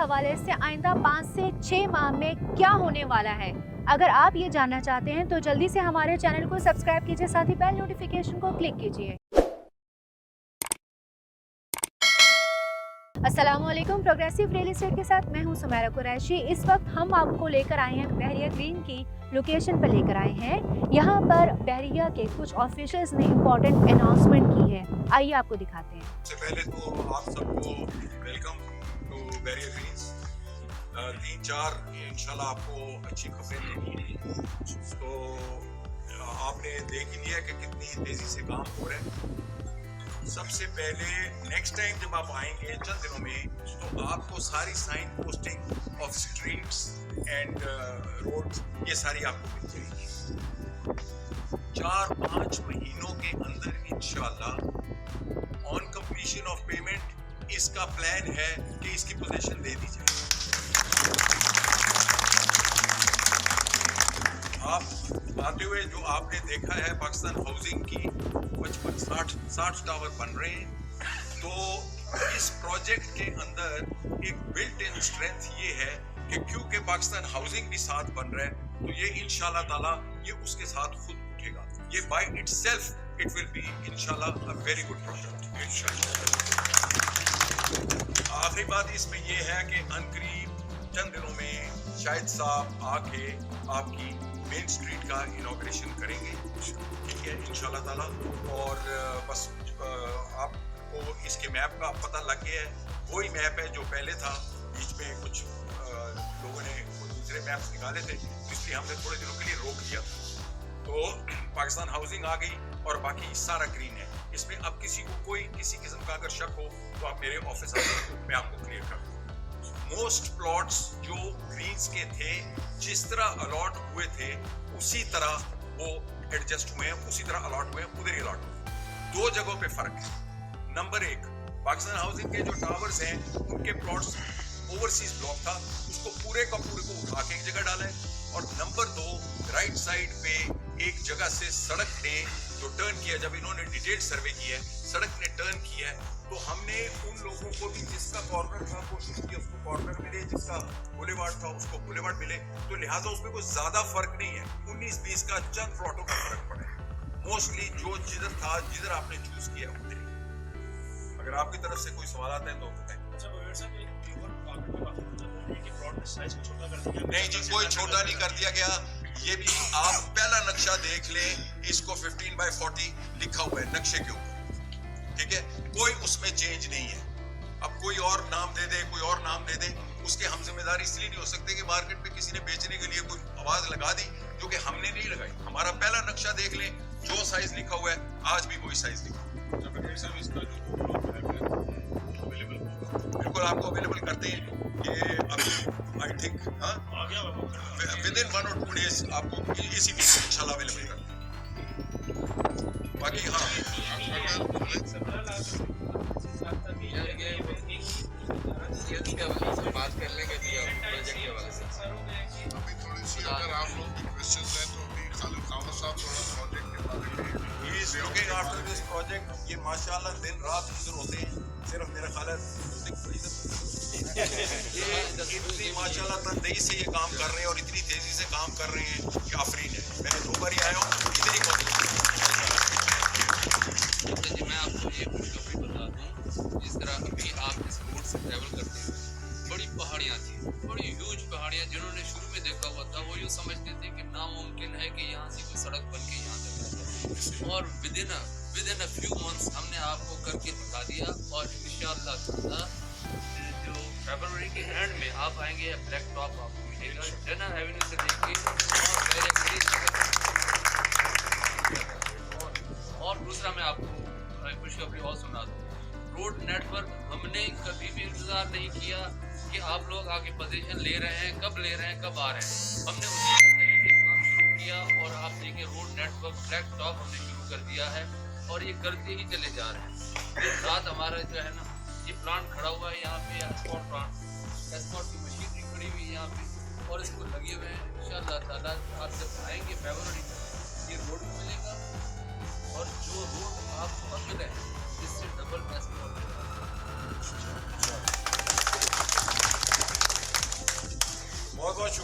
حوالے سے آئندہ 5 سے 6 ماہ میں کیا ہونے والا ہے. اگر آپ یہ جاننا چاہتے ہیں تو جلدی سے ہمارے چینل کو سبسکرائب کیجیے، ساتھ ہی بیل نوٹیفیکیشن کو کلک کیجیے. السلام علیکم. پروگریسو ریل اسٹیٹ کے ساتھ میں ہوں سمیرہ قریشی. اس وقت ہم آپ کو لے کر آئے ہیں بحریہ گرین کی لوکیشن پر لے کر آئے ہیں. یہاں پر بحریہ کے کچھ آفیشلز نے امپورٹنٹ اناؤنسمنٹ کی ہے. آئیے آپ کو دکھاتے ہیں. سب سے پہلے تو آپ سب کو ویلکم ٹو بحریہ گرینز. 3-4 انشاءاللہ آپ کو اچھی خبریں دینی ہیں. تو آپ نے دیکھ ہی لیا کہ کتنی تیزی سے کام ہو رہا ہے. سب سے پہلے نیکسٹ ٹائم جب آپ آئیں گے چند دنوں میں تو آپ کو ساری sign posting of streets and road یہ ساری آپ کو مل جائے گی. 4-5 مہینوں کے اندر انشاءاللہ آن کمپلیشن آف پیمنٹ اس کا پلان ہے کہ اس کی پوزیشن دے دی جائے. آپ آتے ہوئے جو آپ نے دیکھا ہے پاکستان ہاؤسنگ کی 55-60 ٹاور بن رہے ہیں. تو اس پروجیکٹ کے اندر ایک بلٹ ان اسٹرینتھ یہ ہے کہ کیونکہ پاکستان ہاؤسنگ بھی ساتھ بن رہا ہے تو یہ انشاءاللہ تعالی یہ اس کے ساتھ خود اٹھے گا. یہ by itself it will be انشاءاللہ اے ویری گڈ پروجیکٹ انشاءاللہ. آخری بات اس میں یہ ہے کہ عنقریب چند دنوں میں شاہد صاحب آ کے آپ کی مین اسٹریٹ کا انوگریشن کریں گے. ٹھیک ہے انشاءاللہ تعالی. اور بس آپ کو اس کے میپ کا پتہ لگ گیا ہے. وہی میپ ہے جو پہلے تھا. بیچ میں کچھ لوگوں نے دوسرے میپس نکالے تھے اس لیے ہم نے تھوڑے دنوں کے لیے روک دیا. تو پاکستان ہاؤسنگ آ گئی اور باقی سارا گرین ہے. اس میں اب کسی کو کوئی کسی قسم کا اگر شک ہو تو آپ میرے آفس آئیں میں آپ کو کلیئر کر دوں. موسٹ پلاٹس جو گرینز کے تھے جس طرح الاٹ ہوئے تھے اسی طرح وہ ایڈجسٹ ہوئے ہیں, اسی طرح الاٹ ہوئے ہیں, ادھر ہی الاٹ ہوئے. 2 جگہوں پہ فرق ہے. نمبر 1 پاکستان ہاؤسنگ کے جو ٹاورز ہیں ان کے پلاٹس اوورسیز بلاک تھا, اس کو پورے کا پورے کو اٹھا کے ایک جگہ ڈالا ہے. اور نمبر 2 رائٹ سائڈ پہ ایک جگہ سے سڑک نے جو ٹرن کیا, جب انہوں نے ڈیٹیل سروے کیا ہے سڑک نے ٹرن کیا ہے تو ہم نے ان لوگوں کو بھی جس کا کارنر تھا کوشش کی اس کو کارنر ملے, جس کا بولے وارڈ تھا اس کو بولے وارڈ ملے. تو لہٰذا اس میں کوئی زیادہ فرق نہیں ہے. 19-20 کا چند پلاٹوں کا فرق پڑا ہے. موسٹلی جو جدھر تھا جدھر آپ نے چوز کیا ادھر ہی. اگر آپ کی طرف سے کوئی سوالات ہیں تو بتائیں. نہیں جی کوئی چھوٹا نہیں کر دیا گیا. یہ بھی آپ پہلا نقشہ دیکھ لیں, اس کو 15/40 لکھا ہوا ہے نقشے کے اوپر. ٹھیک ہے, کوئی اس میں چینج نہیں ہے. اب کوئی اور نام دے دے کوئی اور نام دے دے اس کے ہم ذمہ داری اس لیے نہیں ہو سکتے کہ مارکیٹ میں کسی نے بیچنے کے لیے کوئی آواز لگا دی جو کہ ہم نے نہیں لگائی. ہمارا پہلا نقشہ دیکھ لیں, جو سائز لکھا ہوا ہے آج بھی وہی سائز لکھا بالکل آپ کو اویلیبل کرتے ہیں. یہ اب I think with in 1 or 2 days آپ کو اسی ویک ان شاء اللہ اویلیبل کرتے ہیں. باقی بات کر لیں گے جی پروجیکٹ کے حوالے سے. ابھی تھوڑی سی اگر آپ لوگ کی کوشچنز ہیں تو ابھی خالد خامد صاحب تھوڑا پروجیکٹ کے بارے میں He's looking after this project. یہ ماشاءاللہ دن رات حضور ہوتے ہیں. صرف میرا خیال ہے یہ اتنی ماشاءاللہ تندہی سے یہ کام کر رہے ہیں اور اتنی تیزی سے کام کر رہے ہیں کہ آفرین ہے. میں نے 2 بار ہی آیا ہوں ادھر ہی پہنچا. جی میں آپ کو یہ خوشخبری بتا دوں, جس طرح ابھی آپ اس روڈ سے ٹریول کرتے ہیں بڑی پہاڑیاں تھیں, بڑی ہیوج پہاڑیاں. جنہوں نے شروع میں دیکھا ہوا تھا وہ یوں سمجھتے تھے کہ ناممکن ہے کہ یہاں سے کوئی سڑک بن کے یہاں تک آ جائے, اور with in a few months ہم نے آپ کو کر کے دکھا دیا. اور انشاءاللہ تعالیٰ جو فیبروری کے اینڈ میں آپ آئیں گے بلیک ٹاپ آپ کو ملے گا جنا ایونیو سے دیکھ کے. اور دوسرا میں آپ کو خوشخبری اور سنا دوں, روڈ نیٹ ورک ہم نے کبھی بھی انتظار نہیں کیا کہ آپ لوگ آگے پوزیشن لے رہے ہیں, کب لے رہے ہیں, کب آ رہے ہیں. ہم نے اسی طریقے کام شروع کیا اور آپ دیکھیں road network black top ہم نے شروع کر دیا ہے اور یہ کرتے ہی چلے جا رہے ہیں. رات ہمارا جو ہے نا یہ پلانٹ کھڑا ہوا ہے یہاں پہ, ایکسپورٹ پلانٹ, ایکسپورٹ کی مشینری کھڑی ہوئی ہے یہاں پہ اور اس کو لگے ہوئے ہیں. انشاءاللہ تعالیٰ آپ جب آئیں گے فیبروری تک یہ روڈ بھی ملے گا اور جو روڈ آپ کو اب ملے اس سے ڈبل ایکسپورٹ.